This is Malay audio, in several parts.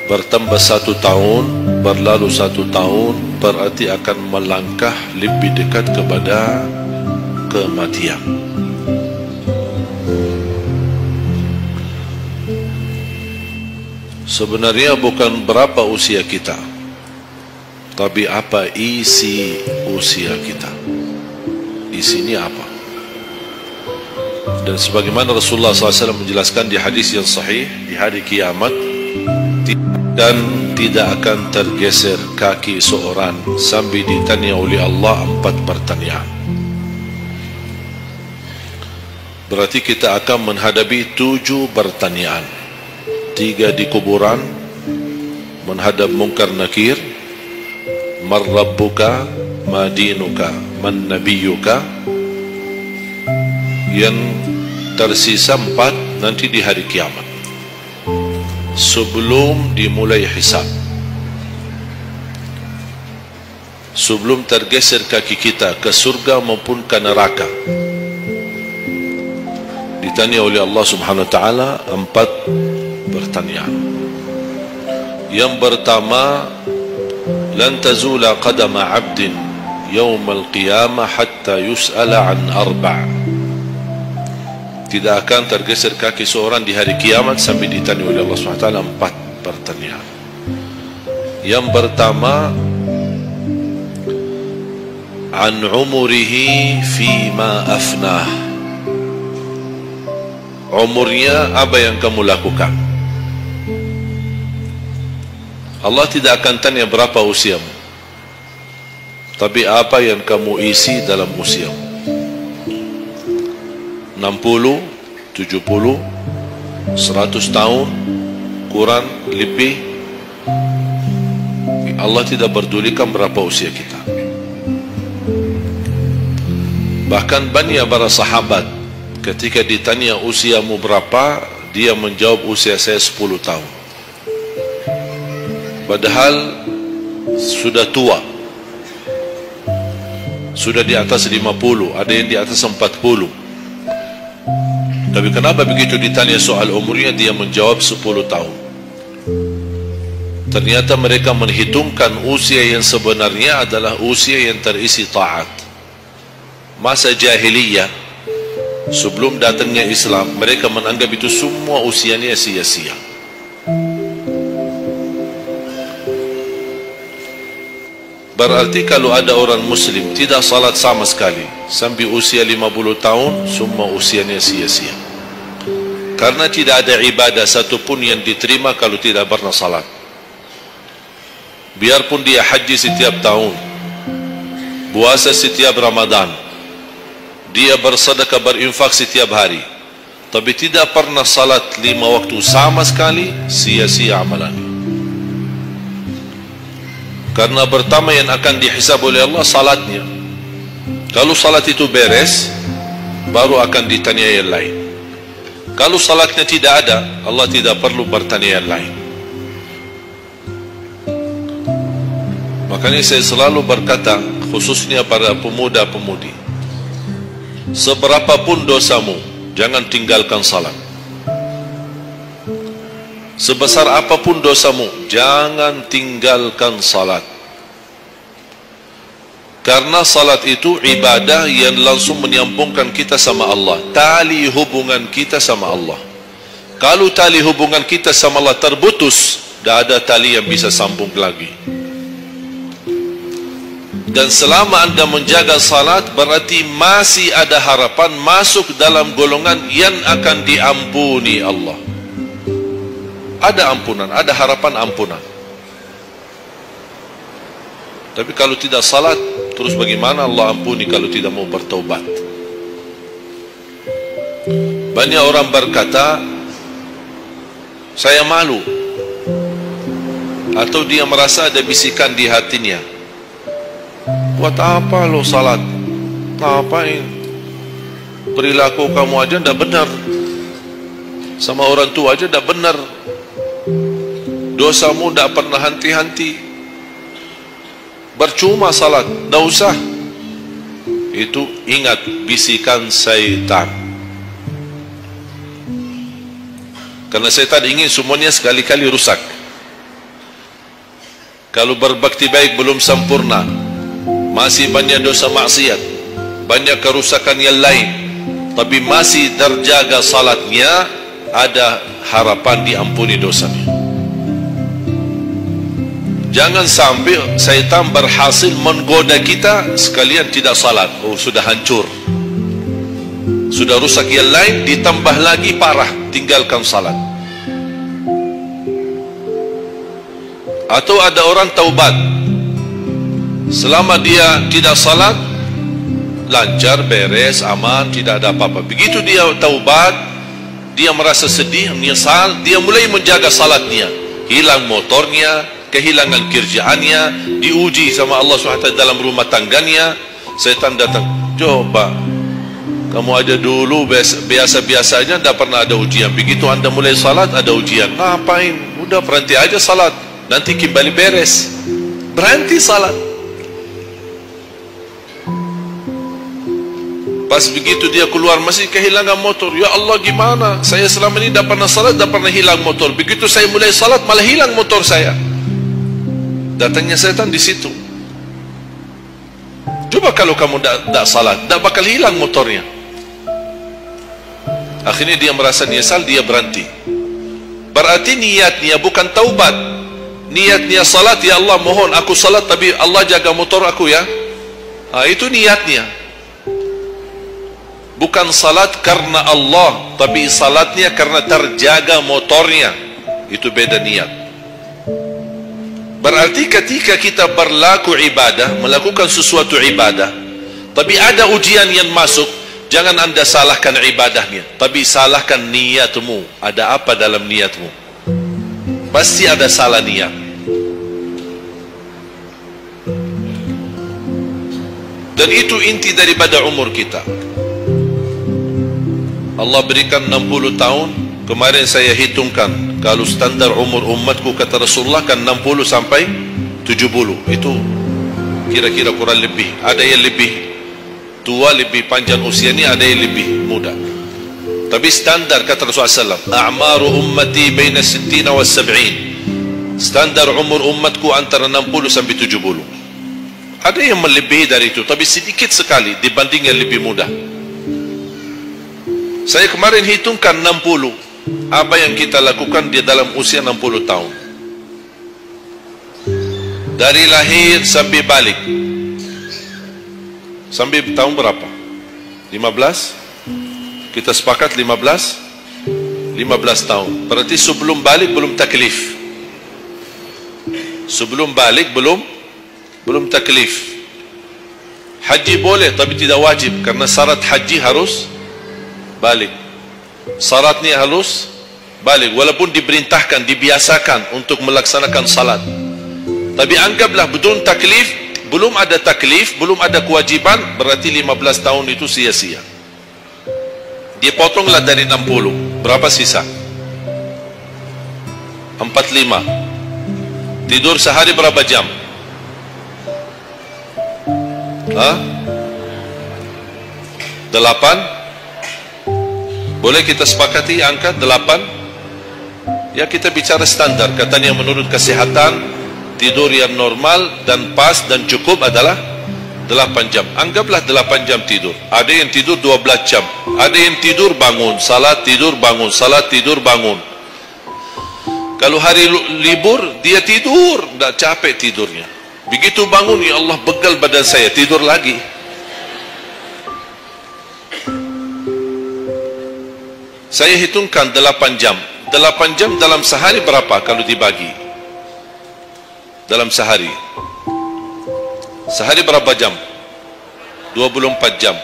bertambah 1 tahun, berlalu 1 tahun, berarti akan melangkah lebih dekat kepada kematian. Sebenarnya bukan berapa usia kita, tapi apa isi usia kita. Isinya apa? Dan sebagaimana Rasulullah SAW menjelaskan di hadis yang sahih, di hari kiamat dan tidak akan tergeser kaki seorang sambil ditanya oleh Allah 4 pertanyaan. Berarti kita akan menghadapi 7 pertanyaan. 3 di kuburan, menghadap munkar nakir, man rabbuka, ma dinuka, man nabiyuka. Yang tersisa 4 nanti di hari kiamat, sebelum dimulai hisab, sebelum tergeser kaki kita ke surga maupun ke neraka, ditanya oleh Allah Subhanahu wa taala 4 pertanyaan. Yang pertama, lan tazula qadama 'abdin yaumal qiyamah hatta yus'ala an 4. Tidak akan tergeser kaki seorang di hari kiamat sampai ditanya oleh Allah SWT 4 pertanyaan. Yang pertama, an umurihi fima afnah. Umurnya apa yang kamu lakukan. Allah tidak akan tanya berapa usiamu, tapi apa yang kamu isi dalam usiamu. 60, 70, 100 tahun, kurang, lebih, Allah tidak berdulikan berapa usia kita. Bahkan banyak para sahabat ketika ditanya usiamu berapa, dia menjawab usia saya 10 tahun. Padahal sudah tua, sudah di atas 50, ada yang di atas 40. Tapi kenapa begitu ditanya soal umurnya dia menjawab 10 tahun? Ternyata mereka menghitungkan usia yang sebenarnya adalah usia yang terisi taat. Masa jahiliyah, sebelum datangnya Islam, mereka menganggap itu semua usianya sia-sia. Berarti kalau ada orang muslim tidak salat sama sekali sampai usia 50 tahun, semua usianya sia-sia. Karena tidak ada ibadah satupun yang diterima kalau tidak pernah salat. Biarpun dia haji setiap tahun, puasa setiap Ramadan, dia bersedekah berinfak setiap hari, tapi tidak pernah salat 5 waktu sama sekali, sia-sia amalannya. Karena pertama yang akan dihisab oleh Allah salatnya. Kalau salat itu beres, baru akan ditanya yang lain. Kalau salatnya tidak ada, Allah tidak perlu bertanya yang lain. Makanya saya selalu berkata, khususnya para pemuda-pemudi, seberapapun dosamu, jangan tinggalkan salat. Sebesar apapun dosamu, jangan tinggalkan salat. Karena salat itu ibadah yang langsung menyambungkan kita sama Allah, tali hubungan kita sama Allah. Kalau tali hubungan kita sama Allah terputus, tidak ada tali yang bisa sambung lagi. Dan selama anda menjaga salat, berarti masih ada harapan masuk dalam golongan yang akan diampuni Allah. Ada ampunan, ada harapan ampunan. Tapi kalau tidak salat, terus bagaimana Allah ampuni kalau tidak mau bertaubat? Banyak orang berkata, saya malu, atau dia merasa ada bisikan di hatinya, buat apa lo salat? Ngapain? Perilaku kamu aja tidak benar, sama orang tua aja tidak benar, dosamu tidak pernah henti-henti, percuma salat, tidak usah. Itu ingat bisikan syaitan. Karena syaitan ingin semuanya sekali-kali rusak. Kalau berbakti baik belum sempurna, masih banyak dosa maksiat, banyak kerusakan yang lain, tapi masih terjaga salatnya, ada harapan diampuni dosanya. Jangan sampai syaitan berhasil menggoda kita sekalian tidak salat. Oh, sudah hancur, sudah rusak yang lain, ditambah lagi parah, tinggalkan salat. Atau ada orang taubat, selama dia tidak salat, lancar, beres, aman, tidak ada apa-apa. Begitu dia taubat, dia merasa sedih, menyesal, dia mulai menjaga salatnya. Hilang motornya, kehilangan kerjaannya, diuji sama Allah SWT dalam rumah tangganya. Setan datang, coba kamu aja dulu biasa-biasanya tidak pernah ada ujian, begitu anda mulai salat ada ujian. Ngapain? Udah berhenti aja salat, nanti kembali beres. Berhenti salat. Pas begitu dia keluar masih kehilangan motor. Ya Allah, gimana? Saya selama ini tidak pernah salat, tidak pernah hilang motor. Begitu saya mulai salat malah hilang motor saya. Datangnya setan di situ. Coba kalau kamu tidak salat, tidak bakal hilang motornya. Akhirnya dia merasa nyesal, dia berhenti. Berarti niatnya bukan taubat, niatnya salat. Ya Allah, mohon aku salat tapi Allah jaga motor aku ya. Itu niatnya. Bukan salat karena Allah, tapi salatnya karena terjaga motornya. Itu beda niat. Berarti ketika kita berlaku ibadah, melakukan sesuatu ibadah, tapi ada ujian yang masuk, jangan anda salahkan ibadahnya, tapi salahkan niatmu. Ada apa dalam niatmu? Pasti ada salah niat. Dan itu inti daripada umur kita. Allah berikan 60 tahun. Kemarin saya hitungkan, kalau standar umur umatku kata Rasulullah kan 60 sampai 70. Itu kira-kira kurang lebih. Ada yang lebih tua, lebih panjang usianya, ada yang lebih muda. Tapi standar kata Rasulullah SAW, a'maru ummati baina 60 wa 70. Standar umur umatku antara 60 sampai 70. Ada yang melebihi dari itu, tapi sedikit sekali dibanding yang lebih muda. Saya kemarin hitungkan 60. Apa yang kita lakukan di dalam usia 60 tahun. Dari lahir sampai balik. Sampai tahun berapa? 15? Kita sepakat 15? 15 tahun. Berarti sebelum balik belum taklif. Sebelum balik belum taklif. Haji boleh tapi tidak wajib, karena syarat haji harus balik. Syaratnya harus balik, walaupun diperintahkan, dibiasakan untuk melaksanakan salat. Tapi anggaplah bedun taklif, belum ada taklif, belum ada kewajiban, berarti 15 tahun itu sia-sia. Dipotonglah dari 60, berapa sisa? 45. Tidur sehari berapa jam? Hah? 8? Boleh kita sepakati angka 8? Ya, kita bicara standar. Katanya menurut kesehatan, tidur yang normal dan pas dan cukup adalah 8 jam. Anggaplah 8 jam tidur. Ada yang tidur 12 jam. Ada yang tidur bangun, salat, tidur bangun, salat, tidur bangun. Kalau hari libur, dia tidur, tidak capek tidurnya. Begitu bangun, ya Allah, begal badan saya, tidur lagi. Saya hitungkan 8 jam. 8 jam dalam sehari berapa kalau dibagi? Dalam sehari. Sehari berapa jam? 24 jam.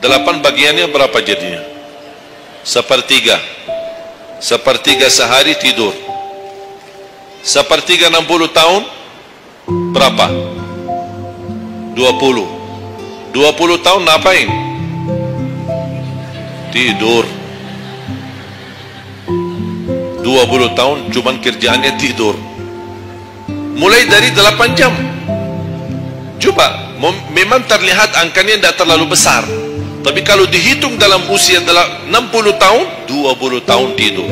8 bagiannya berapa jadinya? Sepertiga. Sepertiga sehari tidur. Sepertiga 60 tahun berapa? 20. 20 tahun ngapain? Tidur. 20 tahun cuman kerjaannya tidur. Mulai dari 8 jam. Coba, memang terlihat angkanya tidak terlalu besar, tapi kalau dihitung dalam usia 60 tahun, 20 tahun tidur.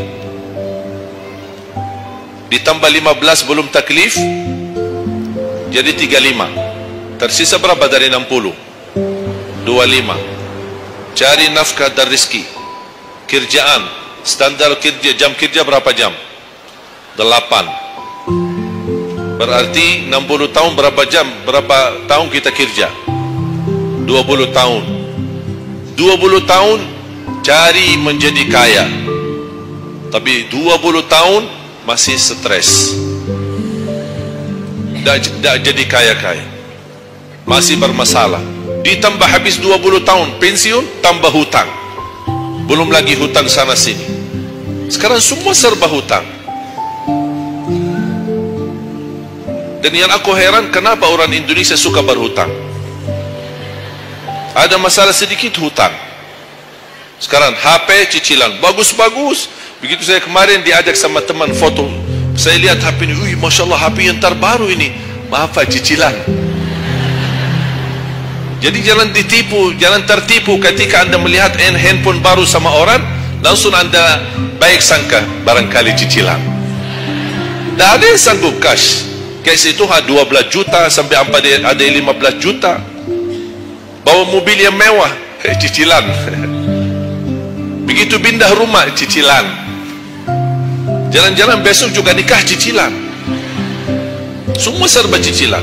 Ditambah 15 belum taklif, jadi 35. Tersisa berapa dari 60? 25. Cari nafkah dan rizki. Kerjaan, standar kerja, jam kerja berapa jam? 8. Berarti 60 tahun berapa jam? Berapa tahun kita kerja? 20 tahun. 20 tahun cari menjadi kaya. Tapi 20 tahun masih stres. Tak jadi kaya-kaya. Masih bermasalah. Ditambah habis 20 tahun pensiun, tambah hutang. Belum lagi hutang sana sini. Sekarang semua serba hutang. Dan yang aku heran, kenapa orang Indonesia suka berhutang? Ada masalah sedikit hutang. Sekarang HP cicilan bagus-bagus. Begitu saya kemarin diajak sama teman foto, saya lihat HP ini, wih, masya Allah, HP yang terbaru ini. Maaf, cicilan. Jadi jangan ditipu, jangan tertipu ketika anda melihat handphone baru sama orang, langsung anda baik sangka barangkali cicilan. Tak ada yang sanggup cash. Cash itu 12 juta sampai ada 15 juta. Bawa mobil yang mewah, cicilan. Begitu pindah rumah, cicilan. Jalan-jalan besok juga nikah, cicilan. Semua serba cicilan.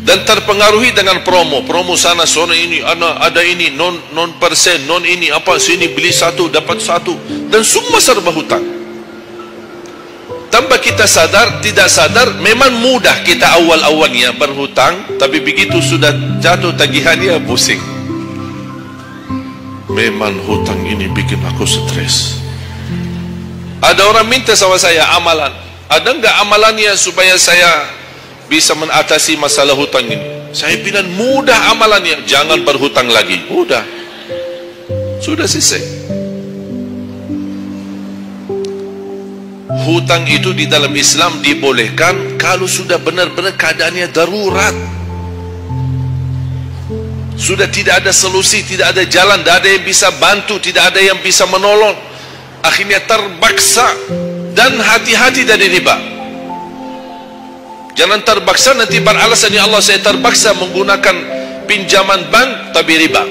Dan terpengaruhi dengan promo sana ini, ada ini non persen, non ini apa, sini beli satu dapat satu, dan semua serba hutang. Tanpa kita sadar, tidak sadar, memang mudah kita awal-awalnya berhutang, tapi begitu sudah jatuh tagihannya pusing. Memang hutang ini bikin aku stres. Ada orang minta sama saya amalan. Ada enggak amalannya supaya saya bisa mengatasi masalah hutang ini? Saya bilang mudah amalannya, jangan berhutang lagi. Udah, sudah selesai. Hutang itu di dalam Islam dibolehkan kalau sudah benar-benar keadaannya darurat, sudah tidak ada solusi, tidak ada jalan, tidak ada yang bisa bantu, tidak ada yang bisa menolong, akhirnya terpaksa. Dan hati-hati dari riba. Jangan terpaksa nanti beralasan, ya Allah saya terpaksa menggunakan pinjaman bank tapi riba.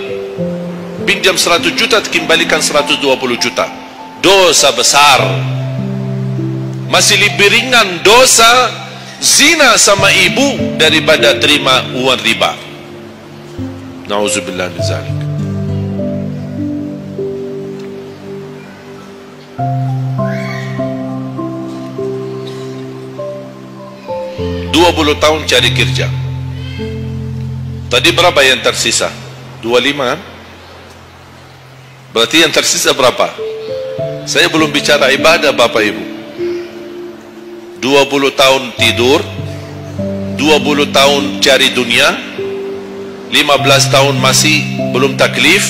Pinjam 100 juta kembalikan 120 juta. Dosa besar. Masih lebih ringan dosa zina sama ibu daripada terima uang riba. Nauzubillah min zalik. tahun cari kerja. Tadi berapa yang tersisa? 25 kan? Berarti yang tersisa berapa? Saya belum bicara ibadah Bapak Ibu. 20 tahun tidur, 20 tahun cari dunia, 15 tahun masih belum taklif,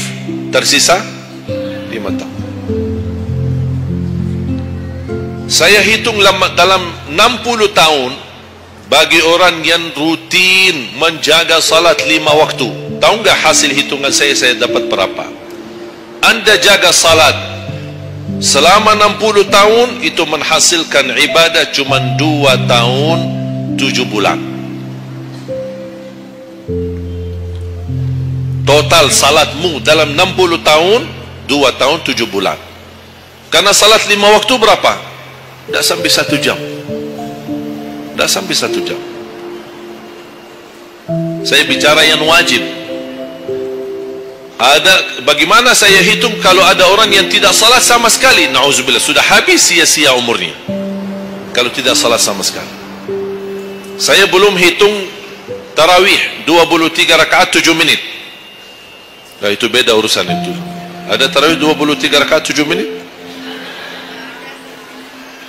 tersisa 5 tahun. Saya hitung dalam 60 tahun bagi orang yang rutin menjaga salat 5 waktu. Tahu enggak hasil hitungan saya dapat berapa? Anda jaga salat selama 60 tahun itu menghasilkan ibadah cuma 2 tahun 7 bulan. Total salatmu dalam 60 tahun 2 tahun 7 bulan. Karena salat 5 waktu berapa? Tidak sampai 1 jam. Tidak sampai 1 jam. Saya bicara yang wajib. Ada, bagaimana saya hitung kalau ada orang yang tidak salat sama sekali? Na'udzubillah, sudah habis sia-sia umurnya kalau tidak salat sama sekali. Saya belum hitung tarawih 23 rakaat 7 menit. Nah, itu beda urusan itu. Ada tarawih 23 rakaat 7 menit?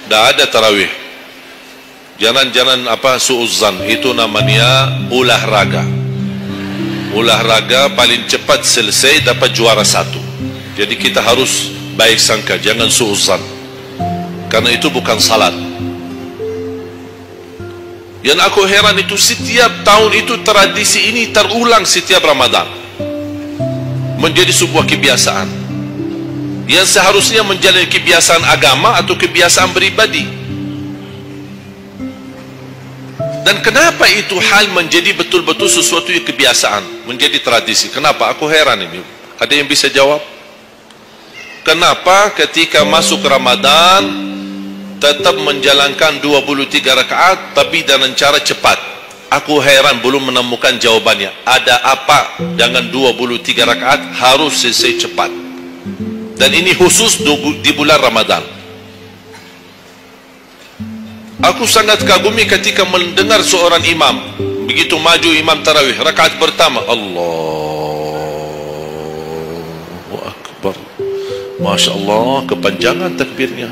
Tidak ada tarawih. Jangan apa suuzzan, itu namanya olahraga. Olahraga paling cepat selesai dapat juara 1. Jadi kita harus baik sangka, jangan suuzzan, karena itu bukan salat. Yang aku heran itu setiap tahun itu tradisi ini terulang setiap Ramadan, menjadi sebuah kebiasaan yang seharusnya menjadi kebiasaan agama atau kebiasaan pribadi. Dan kenapa itu hal menjadi betul-betul sesuatu yang kebiasaan, menjadi tradisi? Kenapa? Aku heran ini. Ada yang bisa jawab? Kenapa ketika masuk Ramadan tetap menjalankan 23 rakaat tapi dengan cara cepat? Aku heran belum menemukan jawabannya. Ada apa dengan 23 rakaat harus selesai cepat? Dan ini khusus di bulan Ramadan. Aku sangat kagumi ketika mendengar seorang imam begitu maju imam tarawih rakaat pertama, Allahu Akbar, Masya Allah, kepanjangan takbirnya.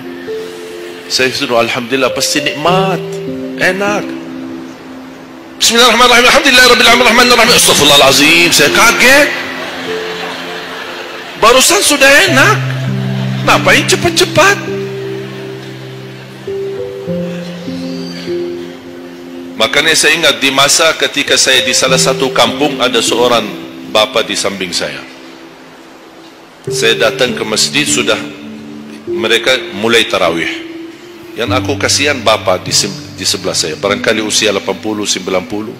Saya suruh alhamdulillah, pasti nikmat, enak. Bismillahirrahmanirrahim, alhamdulillah rabbil alamin, astagfirullahalazim. Saya kaget, barusan sudah enak, ngapain cepat-cepat? Makanya saya ingat di masa ketika saya di salah satu kampung, ada seorang bapa di samping saya. Saya datang ke masjid, sudah mereka mulai tarawih. Yang aku kasihan bapa di sebelah saya, barangkali usia 80, 90.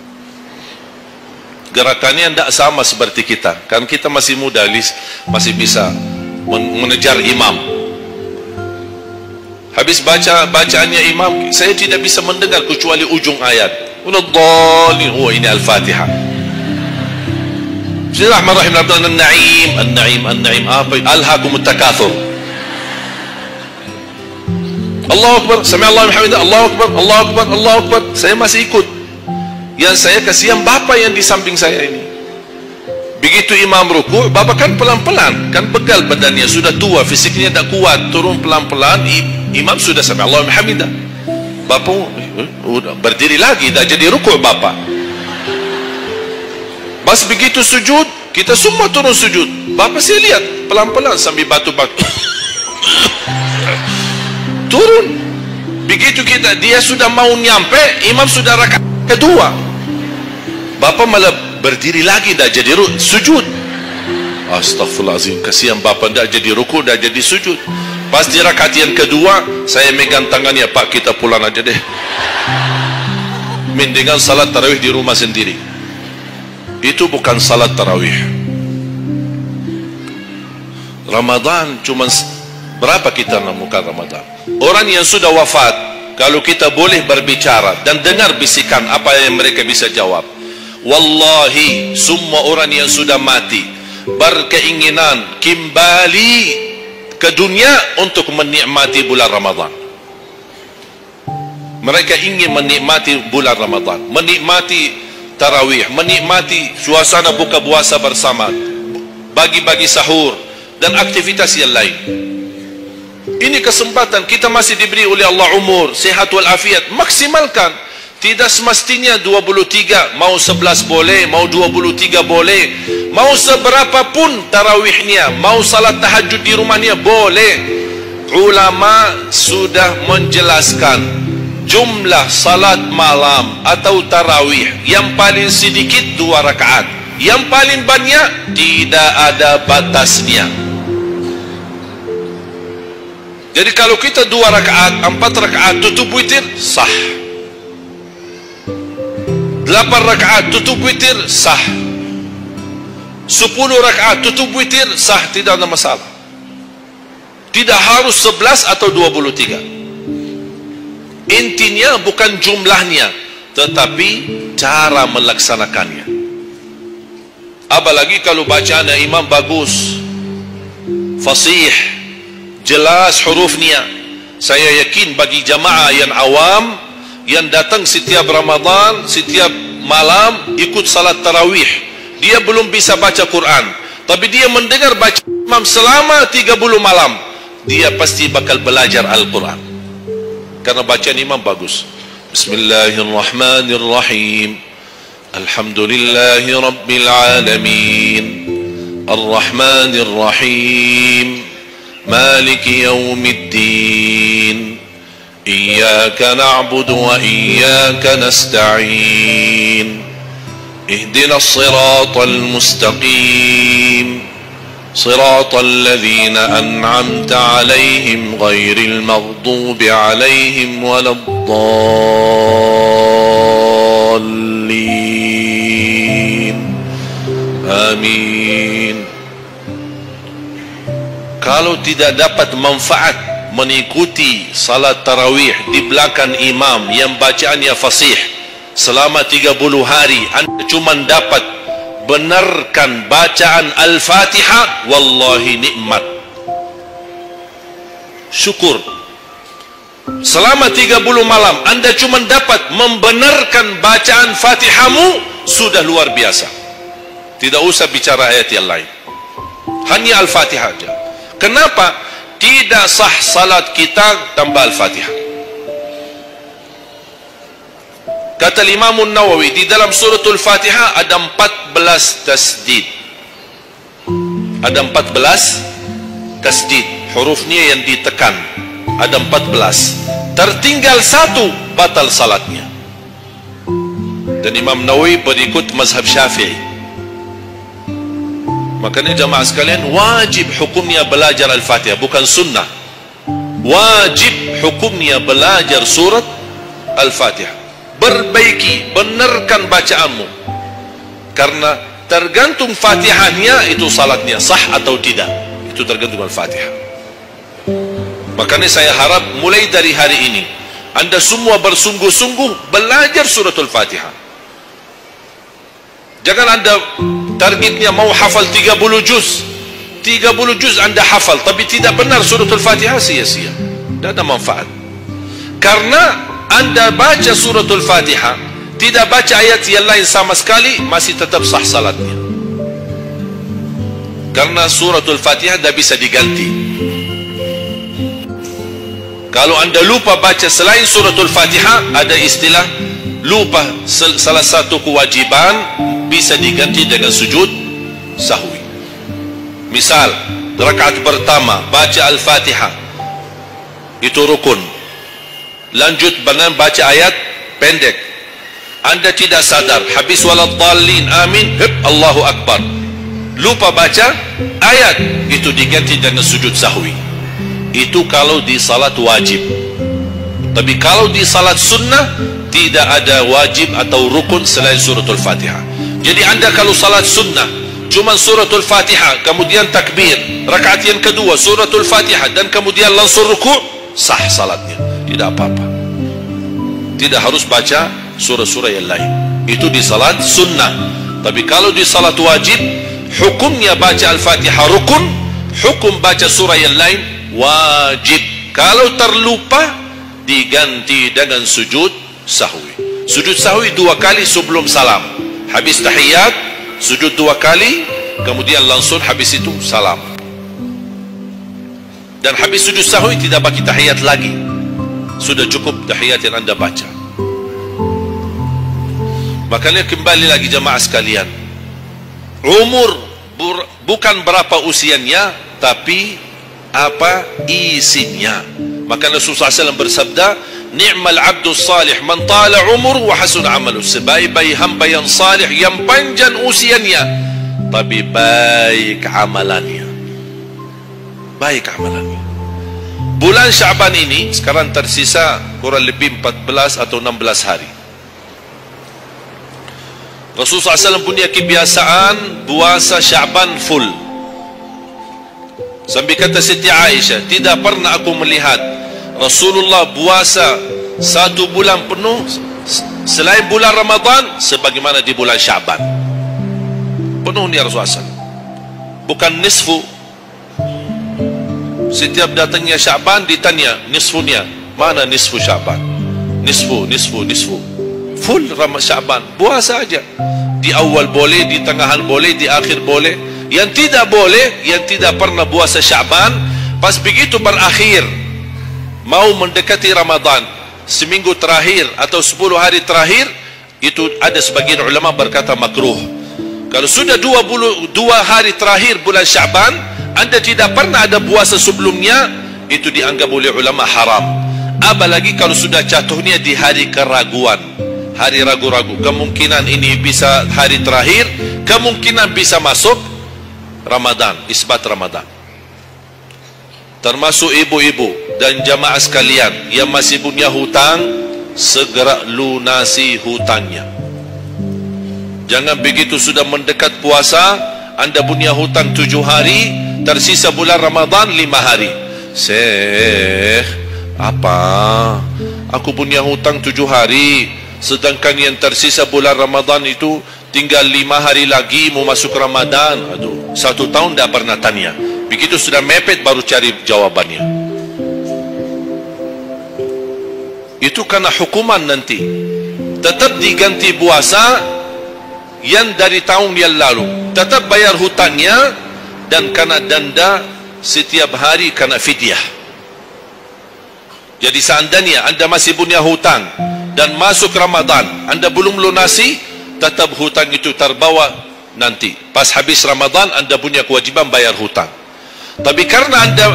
Gerakannya tidak sama seperti kita. Kan kita masih muda, masih bisa mengejar imam. Habis bacaannya imam, saya tidak bisa mendengar kecuali ujung ayat. Oh, ini Al-Fatihah. Bismillahirrahmanirrahim. An-Na'im. Apa? Alhaakumut takatsur. Allahu Akbar. Sami'allahu liman hamidah. Allahu Akbar. Saya masih ikut. Yang saya kasihan bapa yang di samping saya ini. Begitu imam ruku', bapa kan pelan-pelan, kan begal badannya, sudah tua, fisiknya tak kuat, turun pelan-pelan. Imam sudah sampai Allahu hamidah, bapa berdiri lagi, dah jadi rukuk bapa. Pas begitu sujud, kita semua turun sujud. Bapa saya lihat pelan-pelan sambil batu-batu turun. Begitu dia sudah mau nyampe, imam sudah rakaat kedua, bapa malah berdiri lagi, dah jadi sujud. Astagfirullahaladzim, kasihan bapa, dah jadi rukuk, dah jadi sujud. Pas di rakaat yang kedua, saya megang tangannya, Pak, kita pulang aja deh. Mendingan salat tarawih di rumah sendiri. Itu bukan salat tarawih. Ramadan cuma berapa kita menemukan Ramadan? Orang yang sudah wafat, kalau kita boleh berbicara dan dengar bisikan, apa yang mereka bisa jawab? Wallahi, semua orang yang sudah mati berkeinginan kembali ke dunia untuk menikmati bulan Ramadan. Mereka ingin menikmati bulan Ramadan, menikmati tarawih, menikmati suasana buka puasa bersama, bagi-bagi sahur dan aktivitas yang lain. Ini kesempatan, kita masih diberi oleh Allah umur, sehat walafiat, maksimalkan. Tidak semestinya 23, mau 11 boleh, mau 23 boleh, mau seberapa pun tarawihnya, mau salat tahajud di rumahnya boleh. Ulama sudah menjelaskan jumlah salat malam atau tarawih yang paling sedikit 2 rakaat, yang paling banyak tidak ada batasnya. Jadi kalau kita 2 rakaat, 4 rakaat tutup witir, sah. 8 rakaat tutup witir, sah. 10 rakaat tutup witir, sah, tidak ada masalah. Tidak harus 11 atau 23. Intinya bukan jumlahnya, tetapi cara melaksanakannya. Apalagi kalau bacaan imam bagus, fasih, jelas hurufnya. Saya yakin bagi jamaah yang awam, yang datang setiap Ramadan, setiap malam ikut salat tarawih, dia belum bisa baca Quran, tapi dia mendengar baca imam selama 30 malam, dia pasti bakal belajar Al-Quran karena bacaan imam bagus. Bismillahirrahmanirrahim. Alhamdulillahi rabbil alamin. Ar-Rahmanir-Rahim. Maliki yaumiddin. إياك نعبد وإياك نستعين اهدنا الصراط المستقيم صراط الذين أنعمت عليهم غير المغضوب عليهم ولا الضالين الضالين آمين. Kalau tidak dapat manfaat mengikuti salat tarawih di belakang imam yang bacaannya fasih selama 30 hari, anda cuma dapat benarkan bacaan Al-Fatihah, wallahi nikmat, syukur. Selama 30 malam anda cuma dapat membenarkan bacaan Fatihahmu, sudah luar biasa. Tidak usah bicara ayat yang lain, hanya Al-Fatihah saja. Kenapa tidak sah salat kita tanpa Al-Fatihah? Kata Imam Nawawi, di dalam suratul Fatihah ada 14 tasdid. Ada 14 tasdid, hurufnya yang ditekan. Ada 14. Tertinggal satu, batal salatnya. Dan Imam Nawawi berikut mazhab Syafi'i. Makanya jamaah sekalian, wajib hukumnya belajar Al-Fatihah, bukan sunnah. Wajib hukumnya belajar surat Al-Fatihah. Perbaiki, benarkan bacaanmu, karena tergantung Fatihahnya itu salatnya sah atau tidak. Itu tergantung Al-Fatihah. Makanya saya harap mulai dari hari ini anda semua bersungguh-sungguh belajar suratul Fatihah. Jangan anda targetnya mau hafal 30 juz. 30 juz anda hafal tapi tidak benar suratul Fatihah, sia-sia, tidak ada manfaat. Karena anda baca suratul Fatihah, tidak baca ayat yang lain sama sekali, masih tetap sah salatnya. Karena suratul Fatihah tidak bisa diganti. Kalau anda lupa baca selain suratul Fatihah, ada istilah lupa salah satu kewajiban, bisa diganti dengan sujud sahwi. Misal rakaat pertama baca Al-Fatihah, itu rukun. Lanjut dengan baca ayat pendek, anda tidak sadar, habis waladdallin amin, Allahu Akbar, lupa baca ayat, itu diganti dengan sujud sahwi. Itu kalau di salat wajib. Tapi kalau di salat sunnah tidak ada wajib atau rukun selain suratul Fatihah. Jadi anda kalau salat sunnah cuma suratul Fatihah, kemudian takbir, rakaat yang kedua suratul Fatihah, dan kemudian langsung ruku', sah salatnya, tidak apa-apa. Tidak harus baca surah-surah yang lain. Itu di salat sunnah. Tapi kalau di salat wajib, hukumnya baca Al-Fatihah rukun, hukum baca surah yang lain wajib. Kalau terlupa, diganti dengan sujud sahwi. Sujud sahwi 2 kali sebelum salam. Habis tahiyat, sujud 2 kali, kemudian langsung habis itu salam. Dan habis sujud sahwi tidak bagi tahiyat lagi, sudah cukup tahiyat yang anda baca. Makanya kembali lagi jamaah sekalian, umur bukan berapa usianya, tapi apa isinya. Maka Rasulullah SAW bersabda, ni'mal abdus salih man tala umur wa hasun amalu. Sebaik-baik hamba yang salih, yang panjang usianya, tapi baik amalannya. Baik amalannya. Bulan Syaban ini sekarang tersisa kurang lebih 14 atau 16 hari. Rasulullah SAW punya kebiasaan puasa Syaban full. Sampai kata Siti Aisyah, tidak pernah aku melihat Rasulullah puasa 1 bulan penuh selain bulan Ramadan sebagaimana di bulan Syaban. Penuhnya Rasulullah SAW, bukan nisfu. Setiap datangnya Syaban ditanya nisfunya, mana nisfu Syaban? Nisfu. Full Syaban, puasa aja. Di awal boleh, di tengahan boleh, di akhir boleh. Yang tidak boleh, yang tidak pernah puasa Syaban, pas begitu berakhir mau mendekati Ramadan, seminggu terakhir atau 10 hari terakhir, itu ada sebagian ulama berkata makruh. Kalau sudah 2 hari terakhir bulan Syaban, anda tidak pernah ada puasa sebelumnya, itu dianggap oleh ulama haram. Apalagi kalau sudah jatuhnya di hari keraguan, hari ragu-ragu, kemungkinan ini bisa hari terakhir, kemungkinan bisa masuk Ramadan, isbat Ramadan. Termasuk ibu-ibu dan jamaah sekalian yang masih punya hutang, segera lunasi hutangnya. Jangan begitu sudah mendekat puasa, anda punya hutang 7 hari, tersisa bulan Ramadan 5 hari. Syekh, apa? Aku punya hutang 7 hari, sedangkan yang tersisa bulan Ramadan itu tinggal 5 hari lagi mau masuk Ramadan. Aduh, 1 tahun dah pernah tanya. Begitu sudah mepet baru cari jawabannya. Itu karena hukuman nanti. Tetap diganti puasa yang dari tahun yang lalu, tetap bayar hutangnya, dan kena denda setiap hari kena fidyah. Jadi seandainya anda masih punya hutang dan masuk Ramadan anda belum lunasi, tetap hutang itu terbawa nanti. Pas habis Ramadan anda punya kewajiban bayar hutang. Tapi karena anda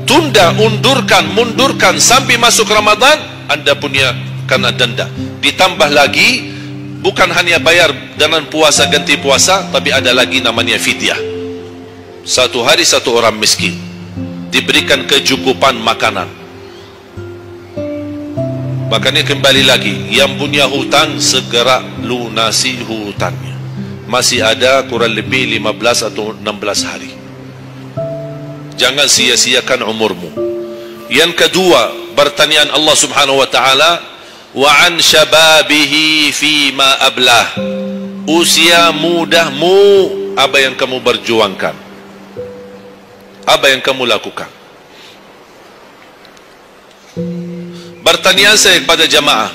tunda, mundurkan sampai masuk Ramadan, anda punya kena denda. Ditambah lagi, bukan hanya bayar dengan puasa ganti puasa, tapi ada lagi namanya fidyah. 1 hari 1 orang miskin diberikan kecukupan makanan. Makanya kembali lagi, yang punya hutang segera lunasi hutangnya. Masih ada kurang lebih 15 atau 16 hari. Jangan sia-siakan umurmu. Yang kedua, pertanyaan Allah Subhanahu wa taala, wa an syababihi fima ablah. Usia mudahmu, apa yang kamu berjuangkan? Apa yang kamu lakukan? Pertanyaan saya kepada jamaah,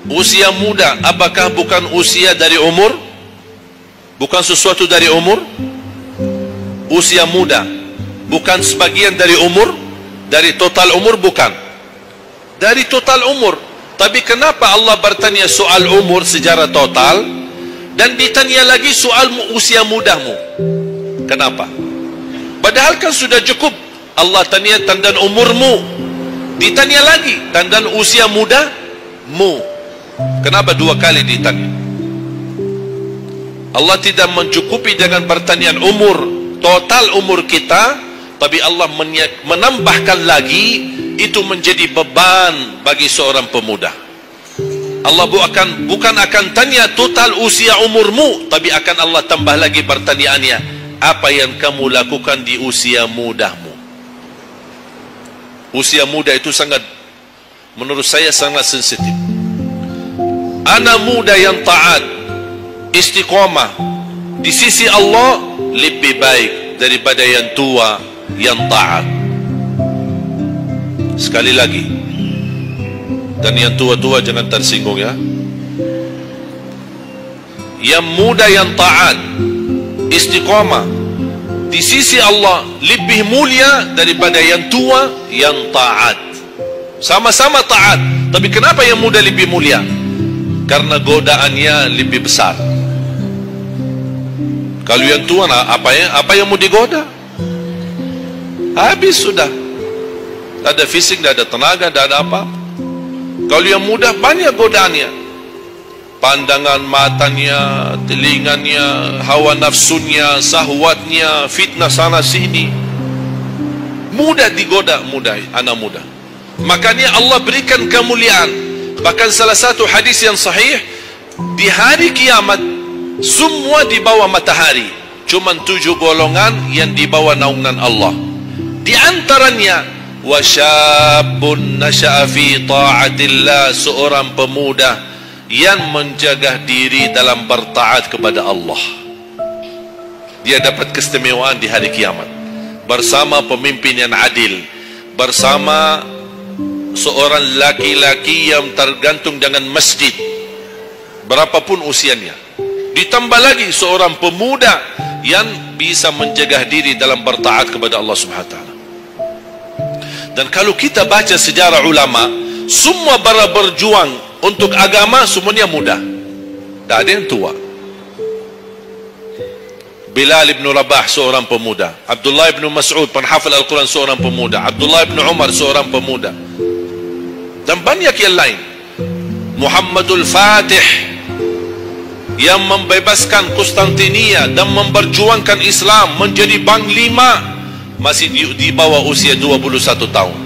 usia muda apakah bukan usia dari umur? Bukan sesuatu dari umur? Usia muda bukan sebagian dari umur? Dari total umur? Bukan dari total umur. Tapi kenapa Allah bertanya soal umur secara total dan ditanya lagi soal usia mudamu? Kenapa? Padahal kan sudah cukup Allah tanya tentang umurmu, ditanya lagi tentang usia mudamu. Kenapa 2 kali ditanya? Allah tidak mencukupi dengan pertanyaan umur, total umur kita, tapi Allah menambahkan lagi, itu menjadi beban bagi seorang pemuda. Allah bukan akan tanya total usia umurmu, tapi akan Allah tambah lagi pertanyaannya, apa yang kamu lakukan di usia mudamu? Usia muda itu sangat, menurut saya sangat sensitif. Anak muda yang taat, istiqomah di sisi Allah lebih baik daripada yang tua yang taat. Sekali lagi, dan yang tua-tua jangan tersinggung ya. Yang muda yang taat, istiqamah di sisi Allah lebih mulia daripada yang tua yang taat. Sama-sama taat, tapi kenapa yang muda lebih mulia? Karena godaannya lebih besar. Kalau yang tua, apa yang mau digoda? Habis sudah. Tak ada fisik, tak ada tenaga, tak ada apa. Kalau yang muda banyak godaannya. Pandangan matanya, telinganya, hawa nafsunya, sahwatnya, fitnah sana sini. Mudah digoda, anak muda. Makanya Allah berikan kemuliaan. Bahkan salah satu hadis yang sahih, di hari kiamat semua di bawah matahari, cuma 7 golongan yang di bawah naungan Allah. Di antaranya wasyabun nasya'a fi ta'atillah, seorang pemuda yang menjaga diri dalam bertaat kepada Allah. Dia dapat keistimewaan di hari kiamat bersama pemimpin yang adil, bersama seorang laki-laki yang tergantung dengan masjid berapapun usianya. Ditambah lagi seorang pemuda yang bisa menjaga diri dalam bertaat kepada Allah Subhanahu wa taala. Dan kalau kita baca sejarah ulama, semua para berjuang untuk agama semuanya muda, tak ada yang tua. Bilal ibn Rabah seorang pemuda, Abdullah ibn Mas'ud penghafal Al-Quran seorang pemuda, Abdullah ibn Umar seorang pemuda, dan banyak yang lain. Muhammadul Fatih yang membebaskan Konstantinia dan memperjuangkan Islam menjadi panglima, masih di bawah usia 21 tahun.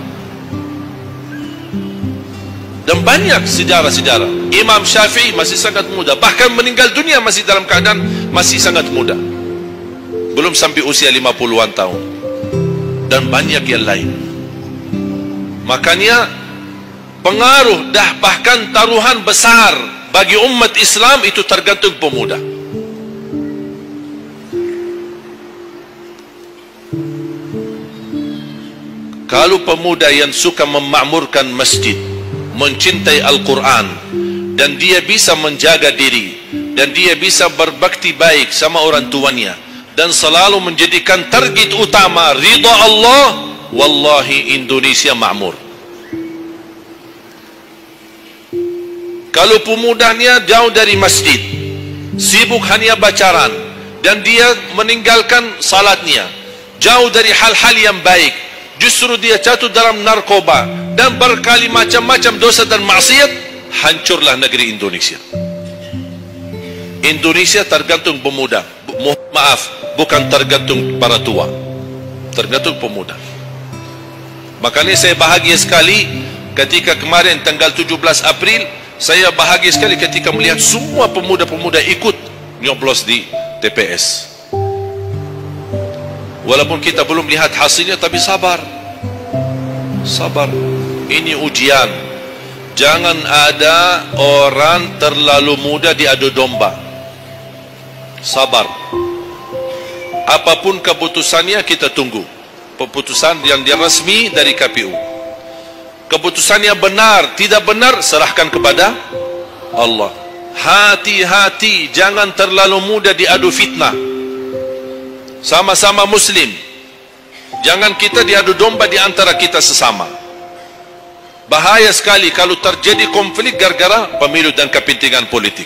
Dan banyak sejarah-sejarah. Imam Syafi'i masih sangat muda, bahkan meninggal dunia masih dalam keadaan masih sangat muda, belum sampai usia 50-an tahun. Dan banyak yang lain. Makanya pengaruh dah bahkan taruhan besar bagi umat Islam itu tergantung pemuda. Kalau pemuda yang suka memakmurkan masjid, mencintai Al-Quran, dan dia bisa menjaga diri, dan dia bisa berbakti baik sama orang tuanya, dan selalu menjadikan target utama ridha Allah, wallahi Indonesia makmur. Kalau pemudanya jauh dari masjid, sibuk hanya bacaran, dan dia meninggalkan salatnya, jauh dari hal-hal yang baik, justru dia jatuh dalam narkoba dan berkali macam-macam dosa dan maksiat, hancurlah negeri Indonesia. Indonesia tergantung pemuda. Maaf, bukan tergantung para tua, tergantung pemuda. Makanya saya bahagia sekali ketika kemarin tanggal 17 April, saya bahagia sekali ketika melihat semua pemuda-pemuda ikut nyoblos di TPS. Walaupun kita belum lihat hasilnya, tapi sabar. Sabar. Ini ujian. Jangan ada orang terlalu muda diadu domba. Sabar. Apapun keputusannya kita tunggu. Keputusan yang resmi dari KPU. Keputusannya benar, tidak benar, serahkan kepada Allah. Hati-hati, jangan terlalu muda diadu fitnah. Sama-sama Muslim, jangan kita diadu domba di antara kita sesama. Bahaya sekali kalau terjadi konflik gara-gara pemilu dan kepentingan politik.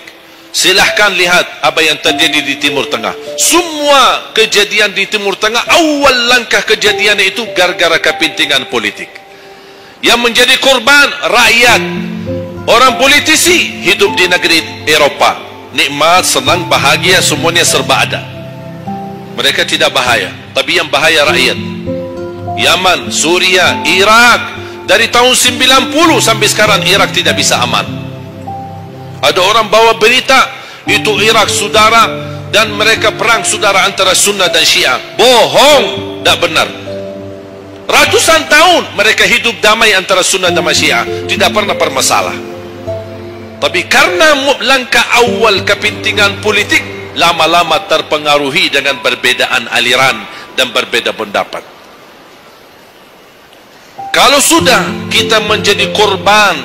Silahkan lihat apa yang terjadi di Timur Tengah. Semua kejadian di Timur Tengah, awal langkah kejadian itu gara-gara kepentingan politik. Yang menjadi korban rakyat. Orang politisi hidup di negeri Eropa, nikmat, senang, bahagia, semuanya serba ada. Mereka tidak bahaya, tapi yang bahaya rakyat. Yaman, Suria, Irak, dari tahun 90 sampai sekarang Irak tidak bisa aman. Ada orang bawa berita itu Irak saudara, dan mereka perang saudara antara Sunnah dan Syiah. Bohong, tidak benar. Ratusan tahun mereka hidup damai antara Sunnah dan Syiah, tidak pernah bermasalah. Tapi karena langkah awal kepentingan politik, lama-lama terpengaruhi dengan perbedaan aliran dan berbeda pendapat. Kalau sudah kita menjadi korban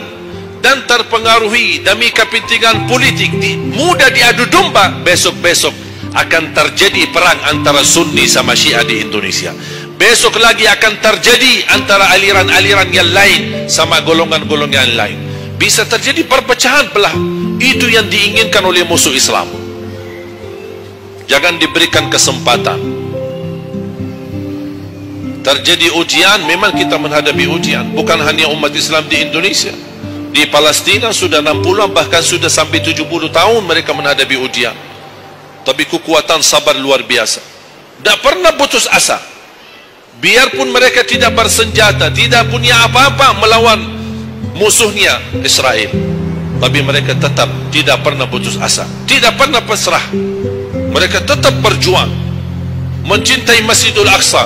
dan terpengaruhi demi kepentingan politik, mudah diadu domba, besok-besok akan terjadi perang antara Sunni sama Syiah di Indonesia. Besok lagi akan terjadi antara aliran-aliran yang lain sama golongan-golongan yang lain. Bisa terjadi perpecahan belah. Itu yang diinginkan oleh musuh Islam. Jangan diberikan kesempatan. Terjadi ujian, memang kita menghadapi ujian. Bukan hanya umat Islam di Indonesia. Di Palestina sudah 60, bahkan sudah sampai 70 tahun mereka menghadapi ujian. Tapi kekuatan sabar luar biasa. Tak pernah putus asa. Biarpun mereka tidak bersenjata, tidak punya apa-apa melawan musuhnya Israel, tapi mereka tetap tidak pernah putus asa, tidak pernah pasrah. Mereka tetap berjuang mencintai Masjidul Aqsa.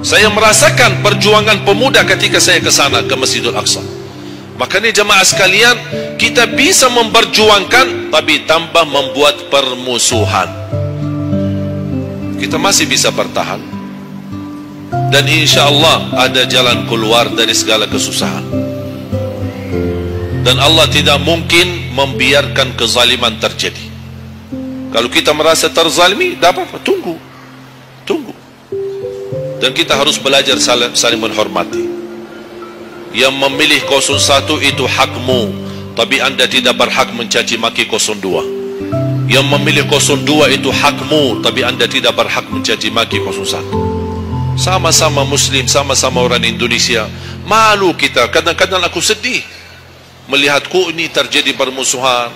Saya merasakan perjuangan pemuda ketika saya ke sana, ke Masjidul Aqsa. Makanya jemaah sekalian, kita bisa memperjuangkan tapi tanpa membuat permusuhan. Kita masih bisa bertahan, dan insya Allah ada jalan keluar dari segala kesusahan. Dan Allah tidak mungkin membiarkan kezaliman terjadi. Kalau kita merasa terzalimi, tak apa-apa, tunggu. Dan kita harus belajar saling menghormati. Yang memilih 01 itu hakmu, tapi anda tidak berhak mencaci maki 02. Yang memilih 02 itu hakmu, tapi anda tidak berhak mencaci maki 01. Sama-sama Muslim, sama-sama orang Indonesia. Malu kita, kadang-kadang aku sedih melihatku ini terjadi permusuhan.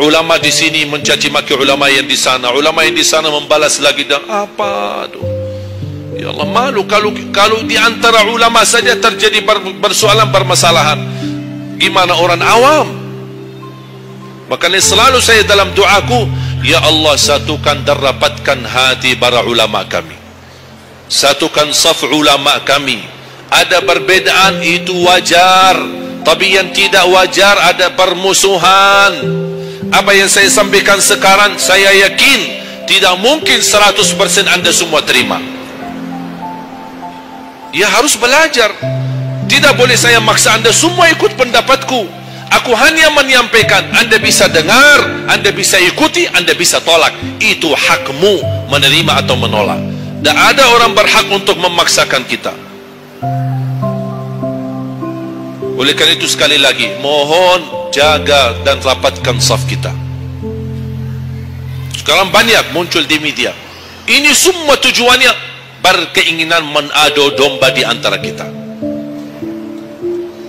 Ulama di sini mencaci maki ulama yang di sana, ulama yang di sana membalas lagi, dan apa tu? Ya Allah, malu kalau di antara ulama saja terjadi persoalan, permasalahan. Gimana orang awam? Makanya selalu saya dalam doaku, ya Allah, satukan dan rapatkan hati para ulama kami, satukan saf ulama kami. Ada perbedaan, itu wajar, tapi yang tidak wajar ada permusuhan. Apa yang saya sampaikan sekarang, saya yakin tidak mungkin 100% Anda semua terima. Ya harus belajar. Tidak boleh saya maksa Anda semua ikut pendapatku. Aku hanya menyampaikan, Anda bisa dengar, Anda bisa ikuti, Anda bisa tolak. Itu hakmu menerima atau menolak. Dan ada orang berhak untuk memaksakan kita. Oleh karena itu sekali lagi, mohon jaga dan rapatkan saf kita. Sekarang banyak muncul di media. Ini semua tujuannya berkeinginan menadu domba di antara kita.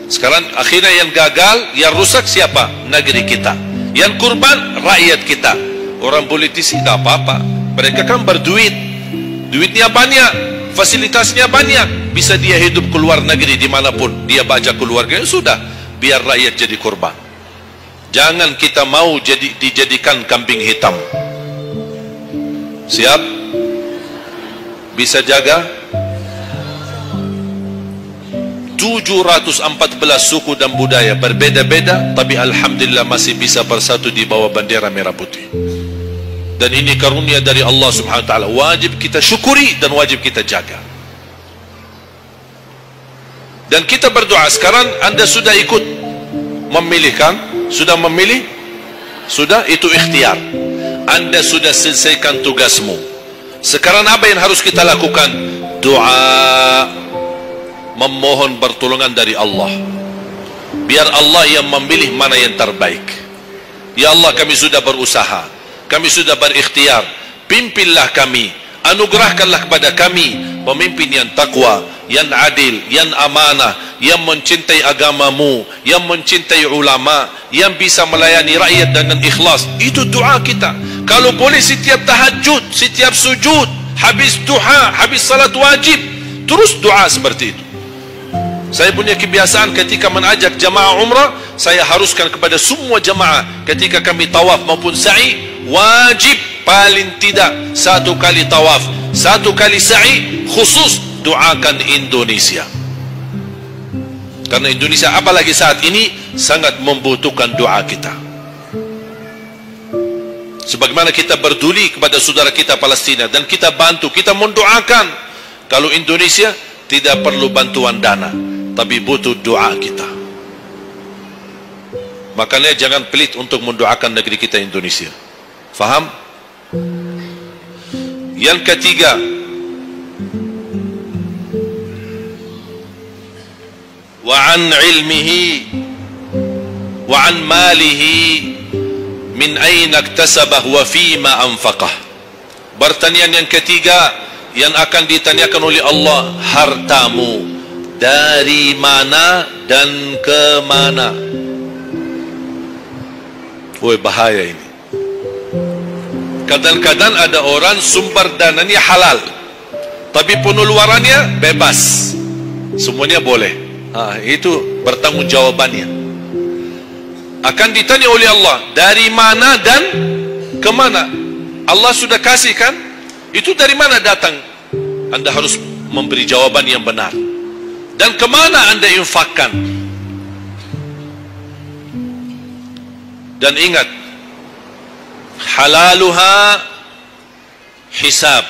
Sekarang akhirnya yang gagal, yang rusak siapa? Negeri kita. Yang kurban, rakyat kita. Orang politisi tidak apa-apa, mereka kan berduit, duitnya banyak, fasilitasnya banyak, bisa dia hidup keluar negeri dimanapun, dia baca keluarganya, sudah, biar rakyat jadi korban. Jangan kita mau dijadikan kambing hitam. Siap? Bisa jaga? 714 suku dan budaya berbeda-beda, tapi alhamdulillah masih bisa bersatu di bawah bendera merah putih. Dan ini karunia dari Allah Subhanahu wa taala, wajib kita syukuri dan wajib kita jaga. Dan kita berdoa. Sekarang Anda sudah ikut memilih kan? Sudah memilih? Sudah, itu ikhtiar. Anda sudah selesaikan tugasmu. Sekarang apa yang harus kita lakukan? Doa, memohon pertolongan dari Allah, biar Allah yang memilih mana yang terbaik. Ya Allah, kami sudah berusaha, kami sudah berikhtiar, pimpinlah kami, anugerahkanlah kepada kami pemimpin yang takwa, yang adil, yang amanah, yang mencintai agamamu, yang mencintai ulama, yang bisa melayani rakyat dengan ikhlas. Itu doa kita. Kalau boleh setiap tahajud, setiap sujud, habis duha, habis salat wajib, terus doa seperti itu. Saya punya kebiasaan ketika mengajak jamaah umrah, saya haruskan kepada semua jamaah ketika kami tawaf maupun sa'i, wajib paling tidak 1 kali tawaf, 1 kali sa'i, khusus doakan Indonesia. Karena Indonesia apalagi saat ini sangat membutuhkan doa kita. Sebagaimana kita berduli kepada saudara kita Palestina dan kita bantu, kita mendoakan. Kalau Indonesia tidak perlu bantuan dana, tapi butuh doa kita. Makanya jangan pelit untuk mendoakan negeri kita Indonesia. Faham? Yang ketiga, wa an ilmihi wa an malihi min aina iktasabah wa fima anfaqah. Pertanyaan yang ketiga yang akan ditanyakan oleh Allah, hartamu dari mana dan ke mana. Woi, bahaya ini. Kadang-kadang ada orang sumber dananya halal, tapi pengeluarannya bebas, semuanya boleh. Itu pertanggungjawabannya. Akan ditanya oleh Allah, dari mana dan ke mana. Allah sudah kasih kan? Itu dari mana datang? Anda harus memberi jawaban yang benar. Dan kemana Anda infakkan? Dan ingat, halaluha hisab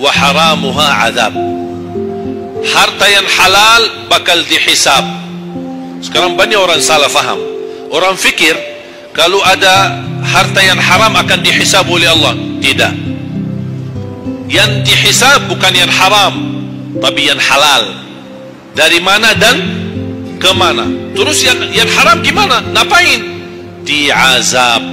wa haramuha azab. Harta yang halal bakal dihisab. Sekarang banyak orang salah faham. Orang fikir kalau ada harta yang haram akan dihisab oleh Allah. Tidak. Yang dihisab bukan yang haram, tapi yang halal. Dari mana dan ke mana. Terus yang haram gimana? Ngapain? Diazab.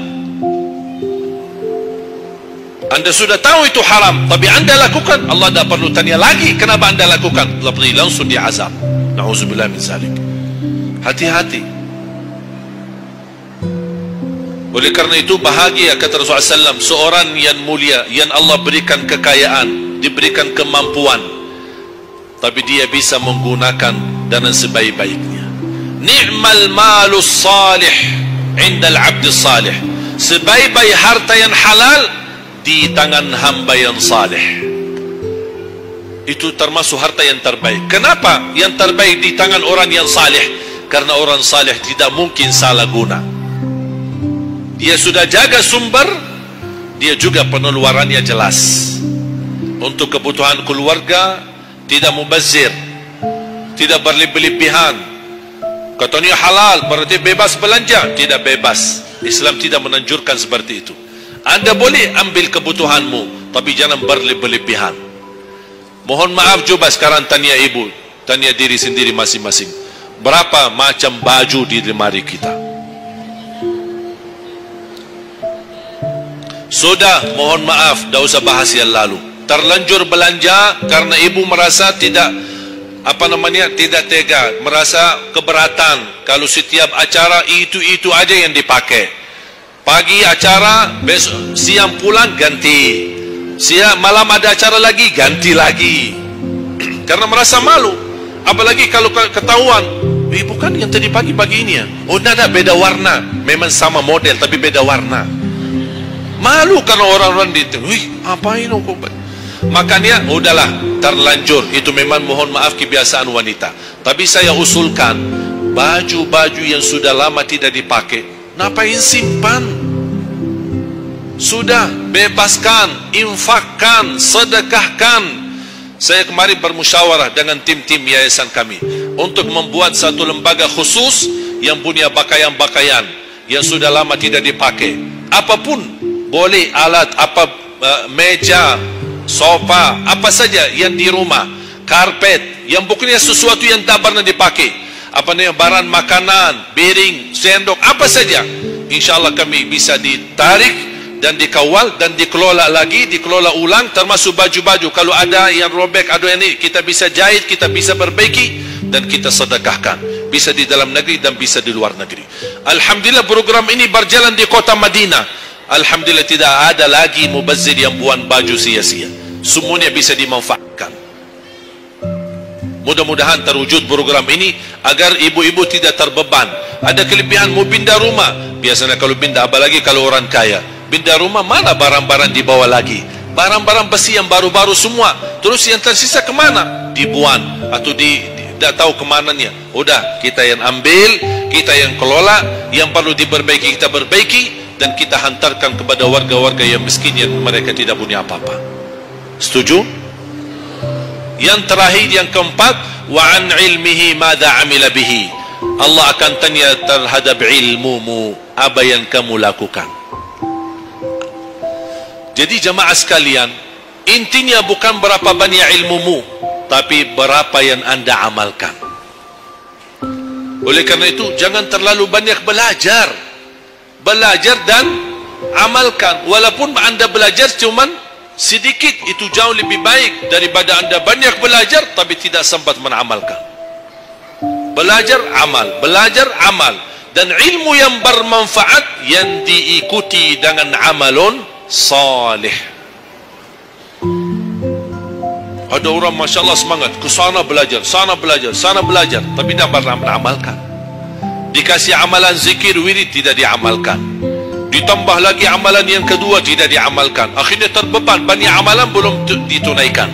Anda sudah tahu itu haram, tapi Anda lakukan, Allah tidak perlu tanya lagi kenapa Anda lakukan. Allah pergi langsung diazab. Na'udzubillah min zalik. Hati-hati. Oleh karena itu bahagia kata Rasulullah SAW, seorang yang mulia, yang Allah berikan kekayaan, diberikan kemampuan, tapi dia bisa menggunakan dana sebaik-baiknya. ni'mal malus salih indal abdis salih, sebaik-baik harta yang halal di tangan hamba yang salih. Itu termasuk harta yang terbaik. Kenapa yang terbaik di tangan orang yang salih? Karena orang salih tidak mungkin salah guna. Dia sudah jaga sumber, dia juga pengeluarannya jelas. Untuk kebutuhan keluarga, tidak mubazir, tidak berlebih-lebihan. Katanya halal, berarti bebas belanja. Tidak bebas. Islam tidak menanjurkan seperti itu. Anda boleh ambil kebutuhanmu, tapi jangan berlebih-lebihan. Mohon maaf, coba sekarang tanya ibu, tanya diri sendiri masing-masing. Berapa macam baju di lemari kita? Sudah, mohon maaf, tidak usah bahas yang lalu. Terlanjur belanja karena ibu merasa tidak tidak tega, merasa keberatan kalau setiap acara itu aja yang dipakai. Pagi acara, besok siang pulang ganti, siang malam ada acara lagi ganti lagi, karena merasa malu. Apalagi kalau ketahuan, bukan yang tadi pagi ini ya, oh nada beda warna, memang sama model tapi beda warna. Malu karena orang-orang itu, apain kok. Makanya udahlah, terlanjur. Itu memang mohon maaf kebiasaan wanita. Tapi saya usulkan, baju-baju yang sudah lama tidak dipakai, ngapain simpan? Sudah, bebaskan, infakkan, sedekahkan. Saya kemarin bermusyawarah dengan tim-tim yayasan kami untuk membuat satu lembaga khusus yang punya pakaian-pakaian yang sudah lama tidak dipakai. Apapun boleh, alat meja, sofa, apa saja yang di rumah, karpet, yang bukannya sesuatu yang tak pernah dipakai, barang makanan, piring, sendok, apa saja, insyaAllah kami bisa ditarik dan dikawal dan dikelola lagi, dikelola ulang, termasuk baju-baju. Kalau ada yang robek, ada yang ini, kita bisa jahit, kita bisa perbaiki dan kita sedekahkan. Bisa di dalam negeri dan bisa di luar negeri. Alhamdulillah program ini berjalan di kota Madinah. Alhamdulillah tidak ada lagi mubazir yang buang baju sia-sia. Semuanya bisa dimanfaatkan. Mudah-mudahan terwujud program ini agar ibu-ibu tidak terbeban. Ada kelebihan mau pindah rumah. Biasanya kalau pindah, apalagi kalau orang kaya, pindah rumah mana barang-barang dibawa lagi? Barang-barang besi yang baru-baru semua. Terus yang tersisa kemana? Dibuang atau tidak tahu kemananya. Udah, kita yang ambil, kita yang kelola. Yang perlu diperbaiki kita perbaiki, dan kita hantarkan kepada warga-warga yang miskin yang mereka tidak punya apa-apa. Setuju? Yang terakhir, yang keempat, wa an ilmihi madza amila bihi. Allah akan tanya terhadap ilmumu, apa yang kamu lakukan. Jadi jemaah sekalian, intinya bukan berapa banyak ilmumu, tapi berapa yang anda amalkan. Oleh karena itu, jangan terlalu banyak belajar. Belajar dan amalkan. Walaupun anda belajar cuman sedikit, itu jauh lebih baik daripada anda banyak belajar tapi tidak sempat mengamalkan. Belajar, amal, belajar, amal. Dan ilmu yang bermanfaat yang diikuti dengan amalun salih. Ada orang Masya Allah semangat, ke sana belajar, sana belajar, sana belajar, tapi tidak pernah mengamalkan. Dikasih amalan zikir, wirid, tidak diamalkan. Ditambah lagi amalan yang kedua, tidak diamalkan. Akhirnya terbeban, banyak amalan belum ditunaikan.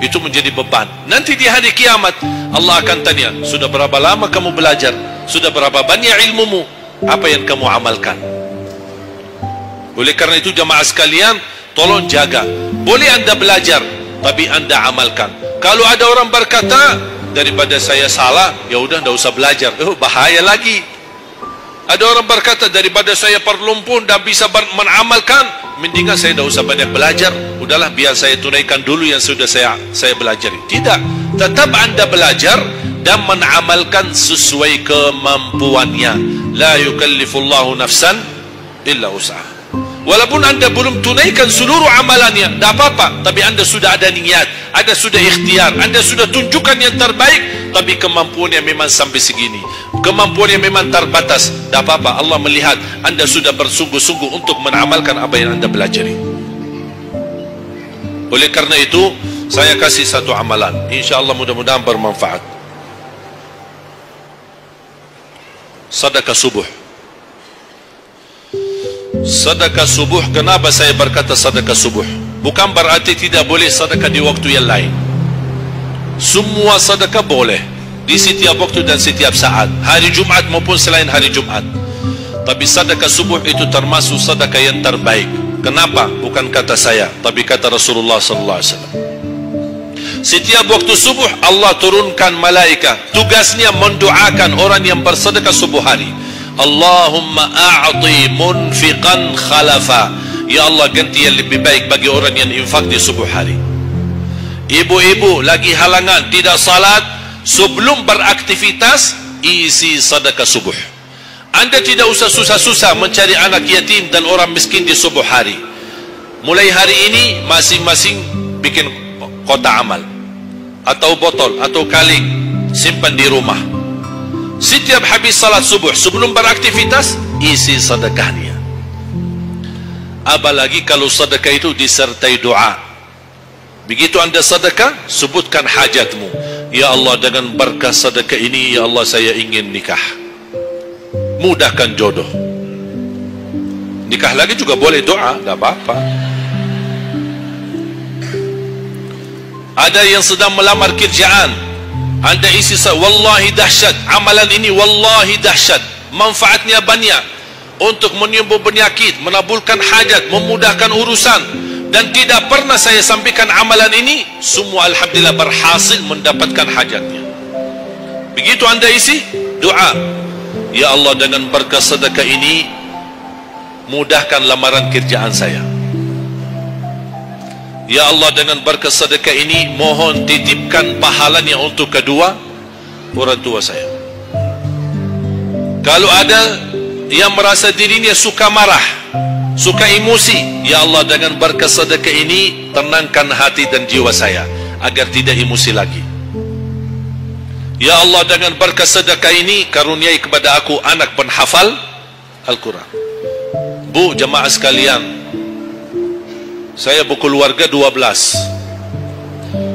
Itu menjadi beban. Nanti di hari kiamat Allah akan tanya, sudah berapa lama kamu belajar? Sudah berapa banyak ilmumu? Apa yang kamu amalkan? Oleh karena itu jemaah sekalian, tolong jaga. Boleh anda belajar, tapi anda amalkan. Kalau ada orang berkata, daripada saya salah, ya udah tidak usah belajar. Bahaya lagi. Ada orang berkata, daripada saya perlumpun dan bisa mengamalkan, mendingan saya tidak usah banyak belajar. Udahlah, biar saya tunaikan dulu yang sudah saya belajar. Tidak, tetap anda belajar dan mengamalkan sesuai kemampuannya. La yukallifullahu nafsan illa usaha. Walaupun anda belum tunaikan seluruh amalannya, tidak apa-apa, tapi anda sudah ada niat, anda sudah ikhtiar, anda sudah tunjukkan yang terbaik, tapi kemampuannya memang sampai segini, kemampuannya memang terbatas, tidak apa-apa. Allah melihat anda sudah bersungguh-sungguh untuk mengamalkan apa yang anda pelajari. Oleh karena itu, saya kasih satu amalan, insya Allah mudah-mudahan bermanfaat. sedekah subuh. Sedekah subuh, kenapa saya berkata sedekah subuh? Bukan berarti tidak boleh sedekah di waktu yang lain. Semua sedekah boleh di setiap waktu dan setiap saat, hari Jumat maupun selain hari Jumat. Tapi sedekah subuh itu termasuk sedekah yang terbaik. Kenapa? Bukan kata saya, tapi kata Rasulullah sallallahu alaihi wasallam. Setiap waktu subuh Allah turunkan malaikat, tugasnya mendoakan orang yang bersedekah subuh hari. Allahumma a'ti munfiqan khalafa. Ya Allah, ganti yang lebih baik bagi orang yang infak di subuh hari. Ibu-ibu lagi halangan tidak salat, sebelum beraktivitas isi sedekah subuh. Anda tidak usah susah-susah mencari anak yatim dan orang miskin di subuh hari. Mulai hari ini masing-masing bikin kotak amal atau botol atau kaleng, simpan di rumah. Setiap habis salat subuh sebelum beraktivitas isi sedekahnya. Apalagi kalau sedekah itu disertai doa. Begitu anda sedekah, sebutkan hajatmu. Ya Allah, dengan berkah sedekah ini, ya Allah, saya ingin nikah. Mudahkan jodoh. Nikah lagi juga boleh doa, tidak apa-apa. Ada yang sedang melamar kerjaan, anda isi wallahi dahsyat, amalan ini wallahi dahsyat, manfaatnya banyak untuk menyembuh penyakit, menabulkan hajat, memudahkan urusan, dan tidak pernah saya sampaikan amalan ini, semua alhamdulillah berhasil mendapatkan hajatnya. Begitu anda isi doa, ya Allah, dengan berkah sedekah ini mudahkan lamaran kerjaan saya. Ya Allah, dengan berkah sedekah ini mohon titipkan pahalanya untuk kedua orang tua saya. Kalau ada yang merasa dirinya suka marah, suka emosi, ya Allah, dengan berkah sedekah ini tenangkan hati dan jiwa saya agar tidak emosi lagi. Ya Allah, dengan berkah sedekah ini karuniai kepada aku anak penghafal Al-Quran. Bu, jemaah sekalian, saya berkeluarga 12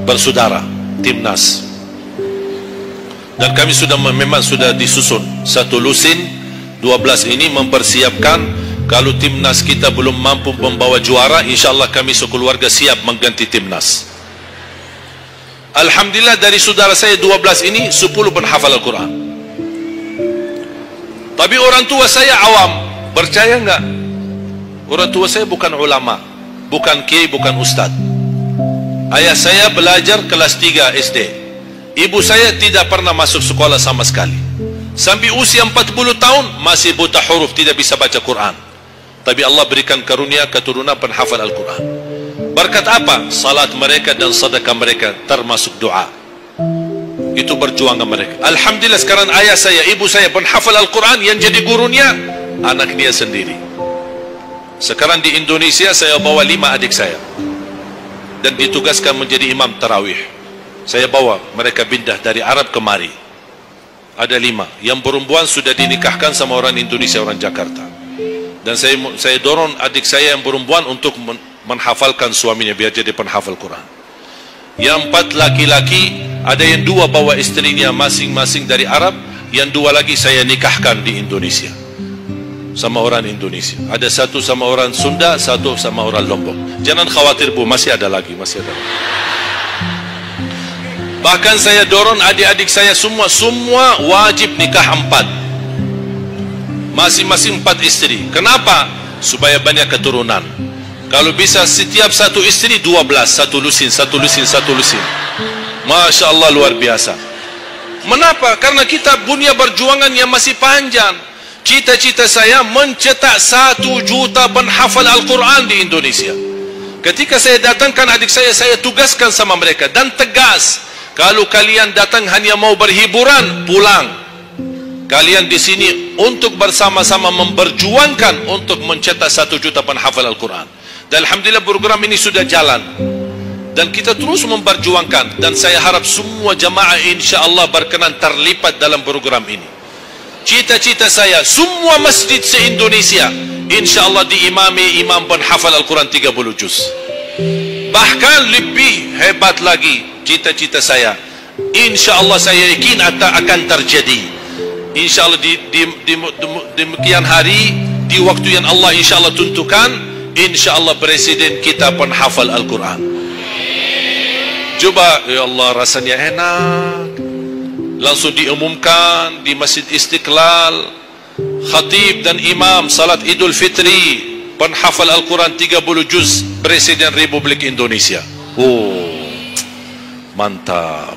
bersaudara, timnas, dan kami sudah memang sudah disusun satu lusin. 12 ini mempersiapkan kalau timnas kita belum mampu membawa juara, insyaAllah kami sekeluarga siap mengganti timnas. Alhamdulillah, dari saudara saya 12 ini 10 penghafal Al-Quran. Tapi orang tua saya awam. Percaya enggak? Orang tua saya bukan ulama, bukan kiai, bukan ustaz. Ayah saya belajar kelas 3 SD. Ibu saya tidak pernah masuk sekolah sama sekali. Sampai usia 40 tahun masih buta huruf, tidak bisa baca Quran. Tapi Allah berikan karunia keturunan penghafal Al-Quran. Berkat apa? Salat mereka dan sedekah mereka, termasuk doa. Itu perjuangan mereka. Alhamdulillah, sekarang ayah saya, ibu saya penghafal Al-Quran, yang jadi gurunya anak dia sendiri. Sekarang di Indonesia saya bawa 5 adik saya dan ditugaskan menjadi imam tarawih. Saya bawa mereka pindah dari Arab kemari. Ada 5. Yang perempuan sudah dinikahkan sama orang Indonesia, orang Jakarta. Dan saya dorong adik saya yang perempuan untuk menghafalkan suaminya biar jadi penghafal Quran. Yang 4 laki-laki, ada yang 2 bawa istrinya masing-masing dari Arab, yang 2 lagi saya nikahkan di Indonesia sama orang Indonesia. Ada 1 sama orang Sunda, 1 sama orang Lombok. Jangan khawatir Bu, masih ada lagi, masih ada lagi. Bahkan saya dorong adik-adik saya semua wajib nikah 4, masing-masing 4 istri. Kenapa? Supaya banyak keturunan. Kalau bisa setiap satu istri 12, satu lusin. Masya Allah, luar biasa. Mengapa? Karena kita punya perjuangan yang masih panjang. Cita-cita saya mencetak 1 juta penghafal Al-Quran di Indonesia. Ketika saya datangkan adik saya tugaskan sama mereka dan tegas, kalau kalian datang hanya mau berhiburan, pulang. Kalian di sini untuk bersama-sama memperjuangkan untuk mencetak 1 juta penghafal Al-Quran. Dan alhamdulillah program ini sudah jalan. Dan kita terus memperjuangkan. Dan saya harap semua jamaah insyaAllah berkenan terlibat dalam program ini. Cita-cita saya, semua masjid se-Indonesia insyaAllah diimami imam penghafal Al-Quran 30 juz. Bahkan lebih hebat lagi cita-cita saya, insyaAllah saya yakin akan terjadi. InsyaAllah di demikian hari, di waktu yang Allah insyaAllah tentukan, insyaAllah presiden kita penghafal Al-Quran. Coba, ya Allah, rasanya enak. Langsung diumumkan di Masjid Istiqlal, khatib dan imam salat Idul Fitri, penghafal Al-Quran 30 juz, Presiden Republik Indonesia. Oh, mantap.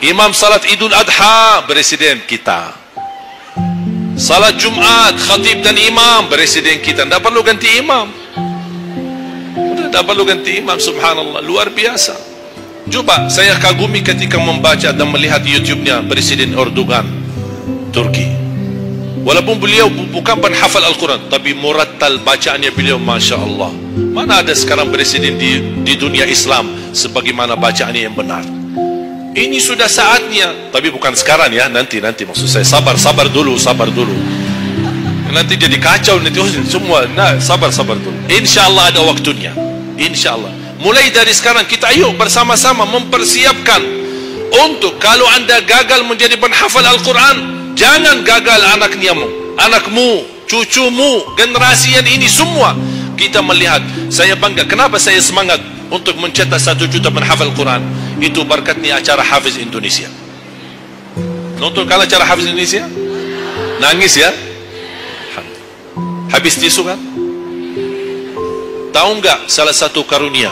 Imam salat Idul Adha, Presiden kita. Salat Jumat, khatib dan imam, Presiden kita. Tidak perlu ganti imam. Tidak perlu ganti imam, subhanallah, luar biasa. Coba, saya kagumi ketika membaca dan melihat YouTube-nya Presiden Erdogan, Turki. Walaupun beliau bukan penghafal Al-Quran, tapi murattal bacaannya beliau, Masya Allah. Mana ada sekarang presiden di dunia Islam sebagaimana bacaannya yang benar. Ini sudah saatnya, tapi bukan sekarang ya, nanti maksud saya, sabar dulu. Nanti jadi kacau nanti semua. Nah, sabar dulu. InsyaAllah ada waktunya, InsyaAllah. Mulai dari sekarang kita ayo bersama-sama mempersiapkan untuk kalau anda gagal menjadi penghafal Al-Quran, jangan gagal anakmu, cucumu, generasi yang ini semua. Kita melihat, saya bangga. Kenapa saya semangat untuk mencetak 1 juta penghafal Al-Quran? Itu berkatnya acara Hafiz Indonesia. Nonton kalau acara Hafiz Indonesia? Nangis ya? Habis tisu kan? Tahu enggak salah satu karunia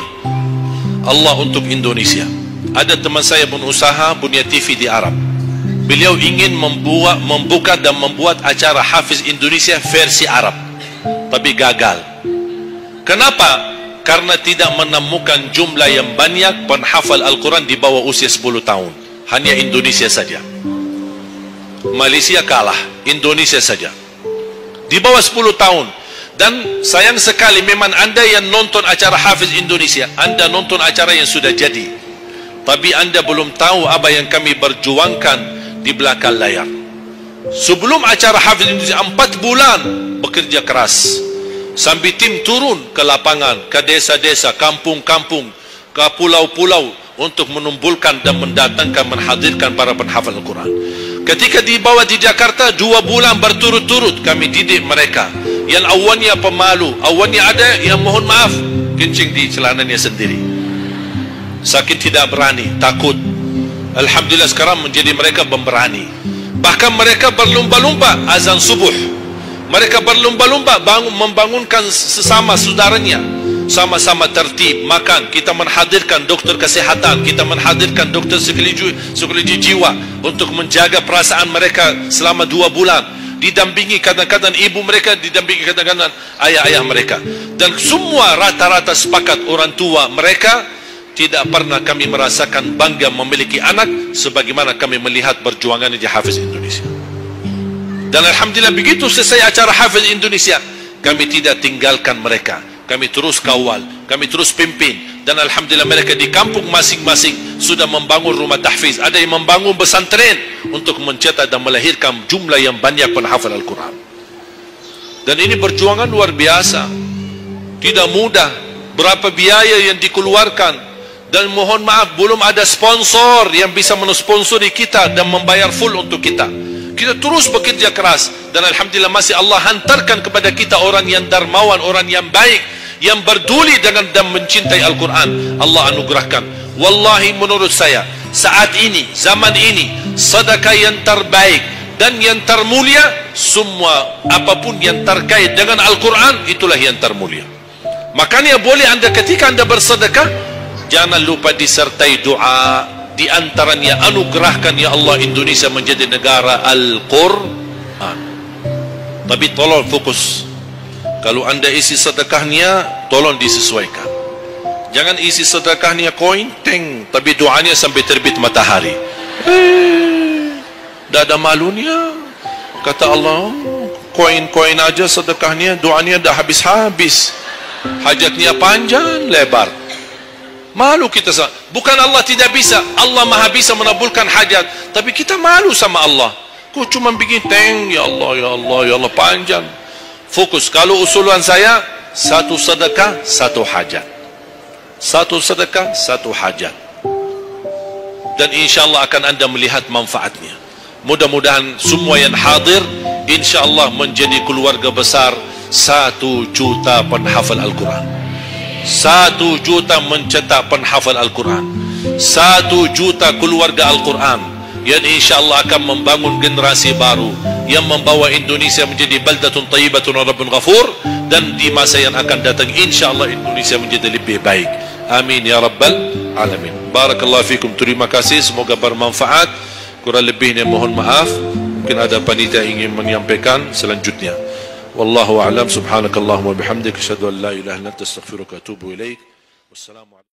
Allah untuk Indonesia? Ada teman saya berusaha punya TV di Arab. Beliau ingin membuka dan membuat acara Hafiz Indonesia versi Arab, tapi gagal. Kenapa? Karena tidak menemukan jumlah yang banyak penghafal Al-Quran di bawah usia 10 tahun. Hanya Indonesia saja. Malaysia kalah, Indonesia saja di bawah 10 tahun. Dan sayang sekali, memang anda yang nonton acara Hafiz Indonesia, anda nonton acara yang sudah jadi, tapi anda belum tahu apa yang kami berjuangkan di belakang layar. Sebelum acara Hafiz Indonesia 4 bulan bekerja keras, sambil tim turun ke lapangan, ke desa-desa, kampung-kampung, ke pulau-pulau untuk menumpulkan dan mendatangkan, menghadirkan para penghafal Al-Quran. Ketika dibawa di Jakarta 2 bulan berturut-turut kami didik mereka. Yang awalnya pemalu, awalnya ada yang mohon maaf kencing di celananya sendiri, sakit tidak berani, takut. Alhamdulillah sekarang menjadi mereka pemberani. Bahkan mereka berlumba-lumba azan subuh. Mereka berlumba-lumba membangunkan sesama saudaranya. Sama-sama tertib makan. Kita menghadirkan dokter kesehatan, kita menghadirkan dokter psikologi jiwa untuk menjaga perasaan mereka selama 2 bulan. Didampingi kadang-kadang ibu mereka, didampingi kadang-kadang ayah-ayah mereka. Dan semua rata-rata sepakat orang tua mereka, tidak pernah kami merasakan bangga memiliki anak sebagaimana kami melihat perjuangan di Hafiz Indonesia. Dan alhamdulillah begitu selesai acara Hafiz Indonesia, kami tidak tinggalkan mereka. Kami terus kawal, kami terus pimpin. Dan alhamdulillah mereka di kampung masing-masing sudah membangun rumah tahfiz. Ada yang membangun pesantren untuk mencetak dan melahirkan jumlah yang banyak penghafal Al-Quran. Dan ini perjuangan luar biasa, tidak mudah. Berapa biaya yang dikeluarkan, dan mohon maaf belum ada sponsor yang bisa mensponsori kita dan membayar full untuk kita. Kita terus bekerja keras, dan alhamdulillah masih Allah hantarkan kepada kita orang yang dermawan, orang yang baik, yang berduli dengan dan mencintai Al-Quran. Allah anugerahkan. Wallahi menurut saya saat ini, zaman ini, sedekah yang terbaik dan yang termulia, semua apapun yang terkait dengan Al-Quran, itulah yang termulia. Makanya boleh anda ketika anda bersedekah, jangan lupa disertai doa. Di antaranya, anugerahkan ya Allah Indonesia menjadi negara Al-Quran. Tapi tolong fokus. Kalau anda isi sedekahnya, tolong disesuaikan. Jangan isi sedekahnya koin, teng, tapi doanya sampai terbit matahari. Dah ada malunya. Kata Allah, koin-koin aja sedekahnya, doanya dah habis-habis. Hajatnya panjang, lebar. Malu kita. Bukan Allah tidak bisa, Allah maha bisa menabulkan hajat, tapi kita malu sama Allah. Kok cuma bikin teng, ya Allah, ya Allah, ya Allah, panjang. Fokus. Kalau usulan saya, 1 sedekah 1 hajat, 1 sedekah 1 hajat, dan insya Allah akan anda melihat manfaatnya. Mudah-mudahan semua yang hadir insya-Allah menjadi keluarga besar 1 juta penghafal Al-Quran. 1 juta mencetak penghafal Al-Quran. 1 juta keluarga Al-Quran yang insya-Allah akan membangun generasi baru yang membawa Indonesia menjadi baldatun thayyibatun wa rabbun ghafur, dan di masa yang akan datang insya-Allah Indonesia menjadi lebih baik. Amin ya rabbal alamin. Barakallahu fikum. Terima kasih, semoga bermanfaat. Kurang lebihnya mohon maaf. Mungkin ada panitia ingin menyampaikan selanjutnya. Wallahu a'lam. Subhanakallahumma bihamdika asyhadu an la ilaha illa anta astaghfiruka wa atubu ilaik. Wassalamu alaikum.